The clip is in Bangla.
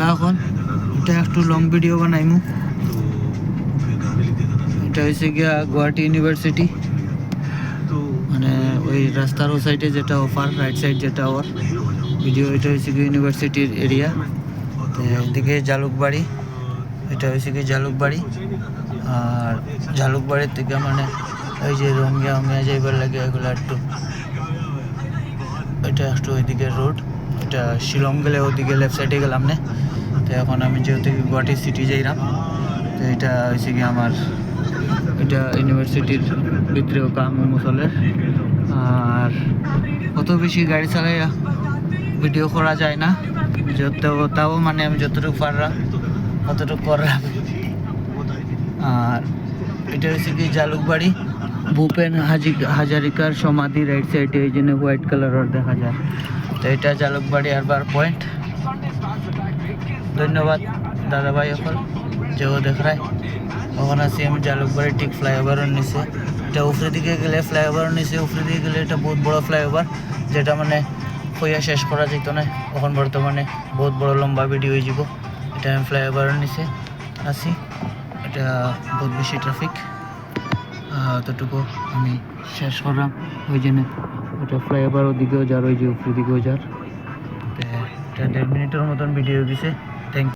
আমরা এখন এটা একটু লং ভিডিও বানাইমু। এটা হয়েছে গিয়া গুয়াহাটি ইউনিভার্সিটি, মানে ওই রাস্তার ও সাইডে যেটা অফার, রাইট সাইড যেটা ওর ভিডিও। এটা হয়েছে কি ইউনিভার্সিটির এরিয়া। তো এদিকে জালুকবাড়ি, এটা হয়েছে কি জালুকবাড়ি। আর জালুকবাড়ির থেকে মানে ওই যে রঙ্গিয়া যাইবার লাগে এগুলো একটু, এটা একটু ওইদিকে রোড। এটা শিলং গেলে ওদিকে লেফট সাইডে গেলাম না। তো এখন আমি যেহেতু গুয়াহাটি সিটি যাইলাম, তো এটা হয়েছে কি আমার, এটা ইউনিভার্সিটির ভিতরেও কাম মুসলের। আর অত বেশি গাড়ি চালাই ভিডিও করা যায় না, তাও মানে আমি যতটুকু পারলাম ততটুকু করলাম। আর এটা হচ্ছে কি জালুকবাড়ি, ভূপেন হাজারিকার সমাধি রাইট সাইডে, এই জন্য হোয়াইট কালারের দেখা যায়। তো এটা জালুকবাড়ি আরবার পয়েন্ট। ধন্যবাদ দাদা ভাই এখন যেও দেখ রায়। ওখানে আছি আমি জালুকবাড়ি ঠিক ফ্লাইওভারের নিচে। এটা উপরে দিকে গেলে ফ্লাইওভারের নিচে, উপরে দিকে গেলে এটা বহুত বড় ফ্লাইওভার, যেটা মানে হইয়া শেষ করা যেত না। এখন বর্তমানে বহুত বড় লম্বা ভিডিও হয়ে যাব। এটা আমি ফ্লাইওভারের নিচে আছি, এটা বহুত বেশি ট্রাফিক। অতটুকু আমি শেষ করলাম। ওই জন্য ওটা ফ্লাইওভার ওদিকেও যার, ওই যে উপরে দিকেও যার। তো এটা 1.5 মিনিটের মতন ভিডিও দিছে।